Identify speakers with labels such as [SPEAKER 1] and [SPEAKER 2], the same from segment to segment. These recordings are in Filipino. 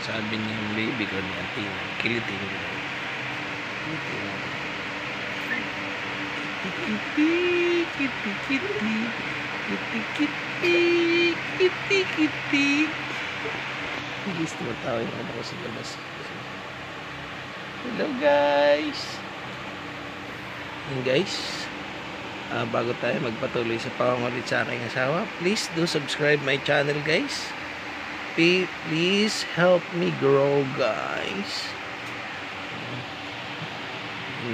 [SPEAKER 1] sabi niyang baby ko ni Athena. Kilitin ko. Kitty. Gusto mo tao yung ano ko sa labas. Hello guys. And guys, bago tayo magpatuloy sa pangungulit sa aking asawa, please do subscribe my channel guys. Please help me grow guys.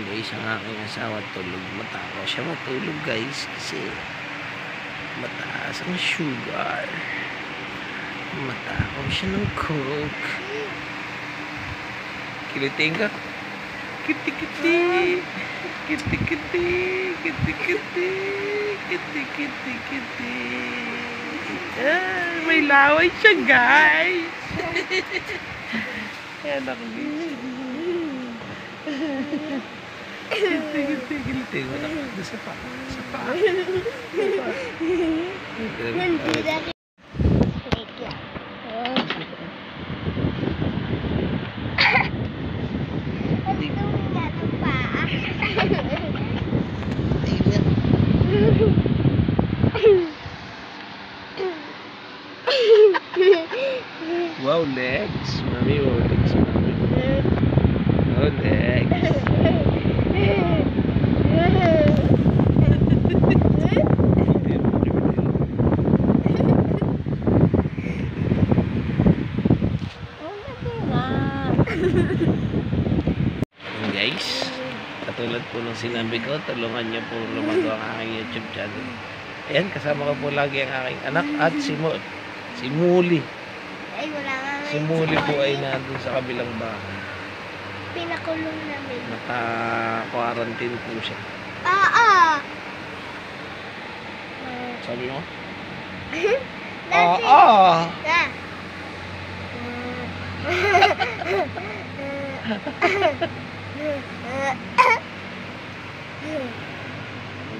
[SPEAKER 1] Guys, ang aking asawa tulog. Matakaw siya matulog guys kasi mataas ang sugar. Matakaw siya ng coke. Kiliting ka. Kitty. Ah, may laway siya guys. Ayan ako guys. Kiliting mo na. Sa pa. Wow, legs. Mami, wow, legs. Oh, legs. Guys, katulad po ng sinabi ko, tulungan niyo po lumago ang aking YouTube channel. Ayan, kasama ko po lagi ang aking anak at si Muli.
[SPEAKER 2] Ay, wala nga.
[SPEAKER 1] Si Muli po ay nandun sa kabilang bahay.
[SPEAKER 2] Pinakulong namin.
[SPEAKER 1] Naka-quarantine po siya. Sabi mo?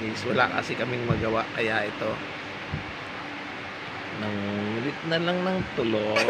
[SPEAKER 1] Guys, wala kasi kaming magawa kaya ito nangulit na lang ng tulog.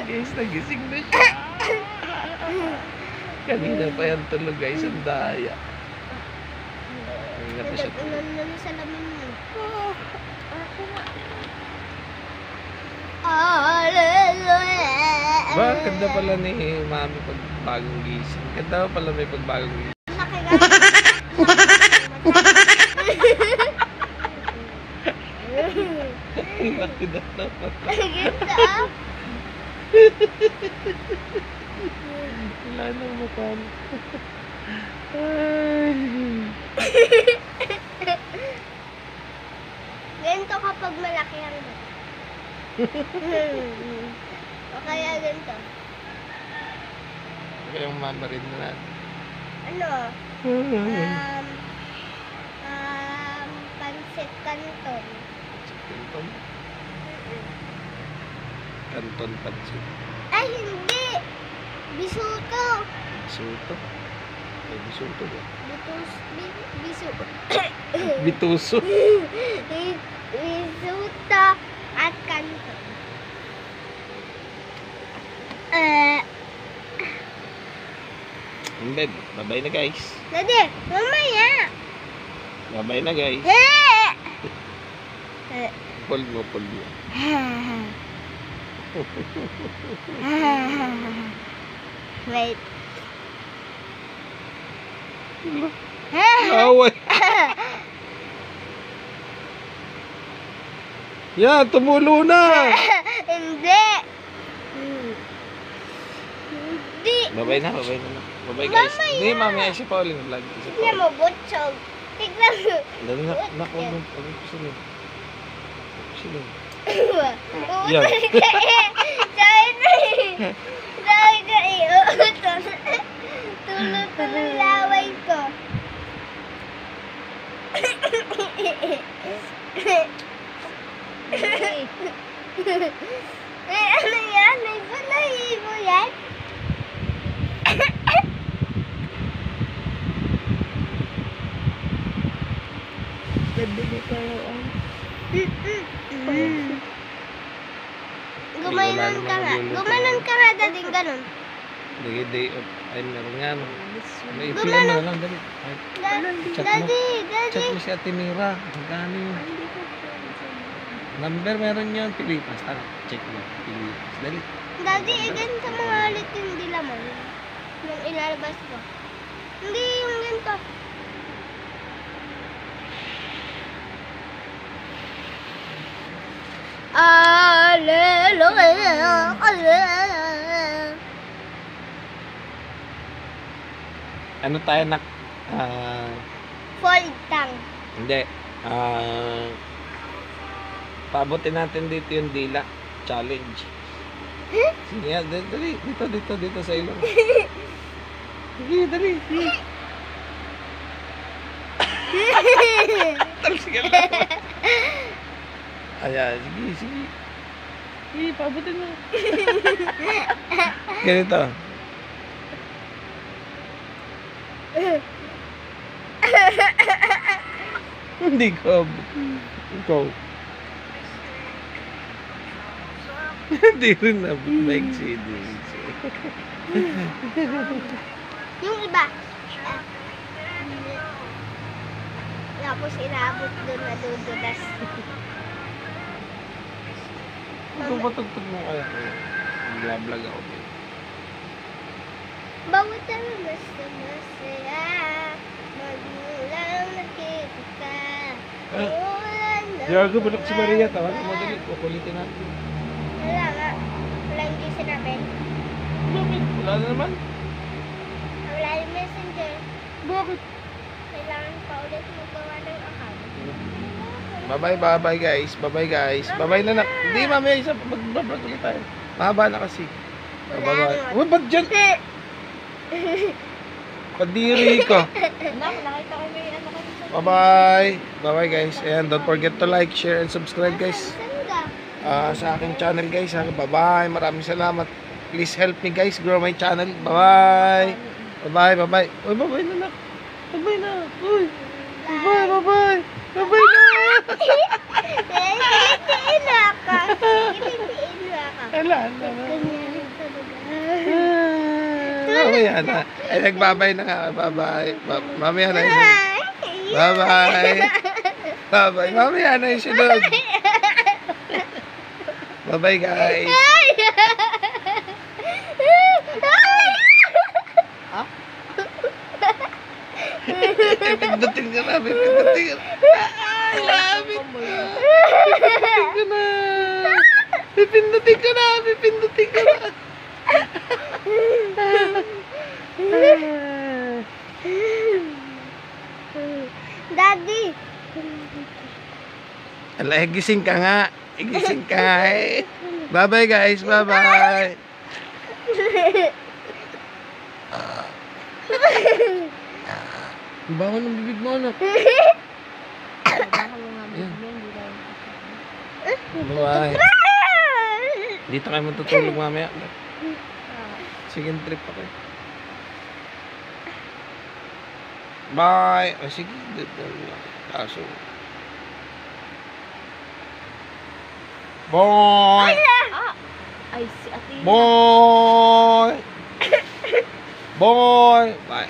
[SPEAKER 1] Guys, nagising na siya. Kanina pa yan tulog guys, ang daya. Ingat na siya tulog.
[SPEAKER 2] Ulan sa lamin mo.
[SPEAKER 1] Ba, ganda pala ni Mami pag bagong gising. Ganda pala may pag bagong gising. Laki na naman. Wala nang makan.
[SPEAKER 2] Ganito kapag malaki ang o kaya ganito.
[SPEAKER 1] Kaya yung mama rin na natin.
[SPEAKER 2] Ano? Pansit canton.
[SPEAKER 1] Kanton? Kanton pansit.
[SPEAKER 2] Ay, hindi! Bisuto.
[SPEAKER 1] Bisuto? May bisuto ba?
[SPEAKER 2] Bisuto.
[SPEAKER 1] Bituso?
[SPEAKER 2] Bisuto at kanton.
[SPEAKER 1] Beb, bye-bye na guys.
[SPEAKER 2] Dede, mamaya.
[SPEAKER 1] Bye-bye na guys. Polvo.
[SPEAKER 2] Wait.
[SPEAKER 1] Away. Yan, tumulo na.
[SPEAKER 2] Hindi.
[SPEAKER 1] Bye-bye na. Bye-bye guys.
[SPEAKER 2] Mamaya.
[SPEAKER 1] Hindi, mamaya si Pauline vlog.
[SPEAKER 2] Tignan mo, butchog. Tignan mo.
[SPEAKER 1] Dali na, nakulong. Sino?
[SPEAKER 2] Yan. Sorry na eh. ganun.
[SPEAKER 1] Day off. Ay, meron nga. No. May
[SPEAKER 2] Gumanon.
[SPEAKER 1] ipilan mo na lang. Dali. Ay, Chat mo.
[SPEAKER 2] Daddy,
[SPEAKER 1] Chat
[SPEAKER 2] daddy.
[SPEAKER 1] mo si Ate Mira. Magkano yun? Number meron yun. Pilipas. Tara. Check mo. Pilipas. Dali.
[SPEAKER 2] Daddy, ganito mga ulit yung dilaman. Nung ilalabas ko. Hindi yung ganito. Alleluia.
[SPEAKER 1] Ano tayo nak?
[SPEAKER 2] Fold tang.
[SPEAKER 1] Hindi. Paabutin natin dito yung dila. Challenge. Sige, dali. Dito sa ilong. Sige, dali. Sige na. Ayan, sige. Sige, paabutin mo. Ganito. Hindi ko. Ikaw. Hindi rin nabot na experience.
[SPEAKER 2] Yung iba. Tapos inabot doon na dudulas.
[SPEAKER 1] Ito patugtog mo kaya ko. Vlog ako.
[SPEAKER 2] Bawat ano masaya, magmulang nakikita. Ulan na
[SPEAKER 1] Diyago, balak si Maria. Tawagan mo dali. Kukulitin natin.
[SPEAKER 2] Wala nga. Wala hindi sinabing.
[SPEAKER 1] Wala na naman.
[SPEAKER 2] Wala yung messenger.
[SPEAKER 1] Bakit?
[SPEAKER 2] Kailangan pa ulit magawa ng account.
[SPEAKER 1] Bye-bye guys. Bye-bye na nak. Hindi, mamaya isa. Mag-vlog ulit tayo. Mahaba na kasi. Bye-bye. Uy, ba't dyan? Kadiri ko.
[SPEAKER 2] Nakita ko may ano kasi sa...
[SPEAKER 1] Bye-bye. Bye-bye guys. And don't forget to like, share, and subscribe guys.
[SPEAKER 2] Saan ka?
[SPEAKER 1] Sa aking channel guys. Bye-bye. Maraming salamat. Please help me guys grow my channel. Bye-bye. Bye-bye. Uy, bye-bye na nak. Bye-bye na. Uy. Bye-bye. Bye-bye na.
[SPEAKER 2] Kilitiin na ka. Kilitiin na ka.
[SPEAKER 1] Wala na.
[SPEAKER 2] Ganyan talaga.
[SPEAKER 1] Mamaya na. Ay, nagbabay na nga. Bye-bye. Mamaya na yung sunod. Bye-bye. Bye-bye. Mamaya na yung sunod. Bye-bye, guys. Pipindutin ka na. Pipindutin ka na. Ay, lapit na. Pipindutin ka na. Pipindutin ka na.
[SPEAKER 2] Daddy.
[SPEAKER 1] Ala, gising ka nga. Gising ka nga eh. Bye-bye guys. Bye-bye. Bawa ng bibig mo, anak. Bye-bye. Dito kayo matutulog mamaya. Sige, trip ako. Bye. O sige, dito lang. Kaso. Boy!
[SPEAKER 3] Ay, si Ate.
[SPEAKER 1] Boy! Boy! Bye.